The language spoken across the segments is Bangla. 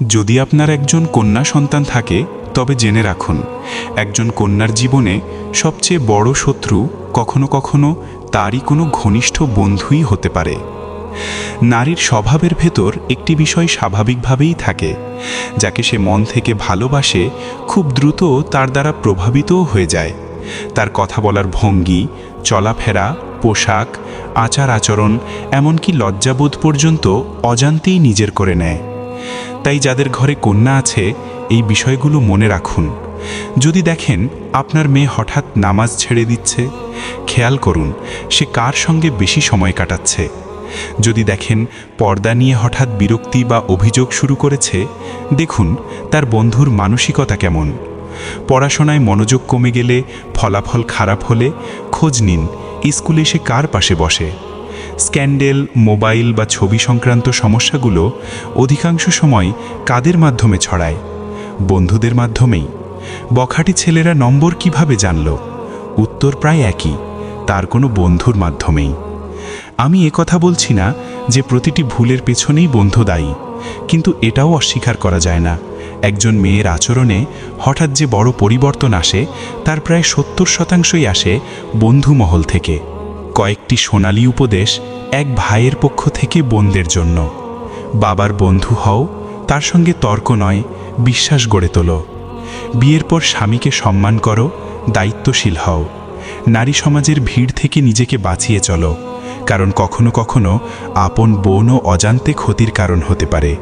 যদি আপনার একজন কন্যা সন্তান থাকে তবে জেনে রাখুন, একজন কন্যার জীবনে সবচেয়ে বড় শত্রু কখনো কখনো তারই কোনো ঘনিষ্ঠ বন্ধুই হতে পারে। নারীর স্বভাবের ভেতর একটি বিষয় স্বাভাবিকভাবেই থাকে, যাকে সে মন থেকে ভালোবাসে খুব দ্রুত তার দ্বারা প্রভাবিতও হয়ে যায়। তার কথা বলার ভঙ্গি, চলাফেরা, পোশাক, আচার আচরণ, এমনকি লজ্জাবোধ পর্যন্ত অজান্তেই নিজের করে নেয়। তাই যাদের ঘরে কন্যা আছে এই বিষয়গুলো মনে রাখুন। যদি দেখেন আপনার মেয়ে হঠাৎ নামাজ ছেড়ে দিচ্ছে, খেয়াল করুন সে কার সঙ্গে বেশি সময় কাটাচ্ছে। যদি দেখেন পর্দা নিয়ে হঠাৎ বিরক্তি বা অভিযোগ শুরু করেছে, দেখুন তার বন্ধুর মানসিকতা কেমন। পড়াশোনায় মনোযোগ কমে গেলে, ফলাফল খারাপ হলে খোঁজ নিন স্কুলে সে কার পাশে বসে। স্ক্যান্ডেল, মোবাইল বা ছবি সংক্রান্ত সমস্যাগুলো অধিকাংশ সময় কাদের মাধ্যমে ছড়ায়? বন্ধুদের মাধ্যমেই। বখাটি ছেলেরা নম্বর কিভাবে জানল? উত্তর প্রায় একই, তার কোনো বন্ধুর মাধ্যমেই। আমি কথা বলছি না যে প্রতিটি ভুলের পেছনেই বন্ধু দায়ী, কিন্তু এটাও অস্বীকার করা যায় না একজন মেয়ের আচরণে হঠাৎ যে বড় পরিবর্তন আসে তার প্রায় 70% আসে বন্ধু মহল থেকে। কয়েকটি সোনালী উপদেশ এক ভাইয়ের পক্ষ থেকে বোনদের জন্য। বাবার বন্ধু হও, তার সঙ্গে তর্ক নয়, বিশ্বাস গড়ে তোলো। বিয়ের পর স্বামীকে সম্মান করো, দায়িত্বশীল হও। নারী সমাজের ভিড় থেকে নিজেকে বাঁচিয়ে চলো, কারণ কখনো কখনো আপন বোনও অজান্তে ক্ষতির কারণ হতে পারে।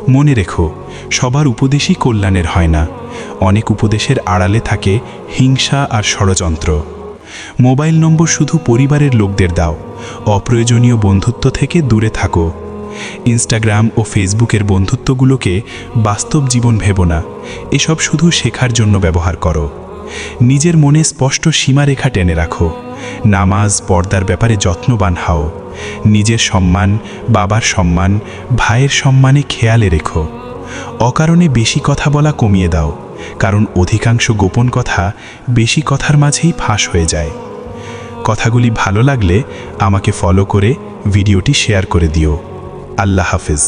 মনে রেখো, সবার উপদেশই কল্যাণের হয় না। অনেক উপদেশের আড়ালে থাকে হিংসা আর ষড়যন্ত্র। মোবাইল নম্বর শুধু পরিবারের লোকদের দাও, অপ্রয়োজনীয় বন্ধুত্ব থেকে দূরে থাকো। ইনস্টাগ্রাম ও ফেসবুকের বন্ধুত্বগুলোকে বাস্তব জীবন ভেবো না, এসব শুধু শেখার জন্য ব্যবহার করো। নিজের মনে স্পষ্ট সীমারেখা টেনে রাখো। নামাজ, পর্দার ব্যাপারে যত্নবান হও। নিজের সম্মান, বাবার সম্মান, ভাইয়ের সম্মানে খেয়ালে রেখো। অকারণে বেশি কথা বলা কমিয়ে দাও, কারণ অধিকাংশ গোপন কথা বেশি কথার মাঝেই ফাঁস হয়ে যায়। কথাগুলি ভালো লাগলে আমাকে ফলো করে ভিডিওটি শেয়ার করে দিও। আল্লাহ হাফেজ।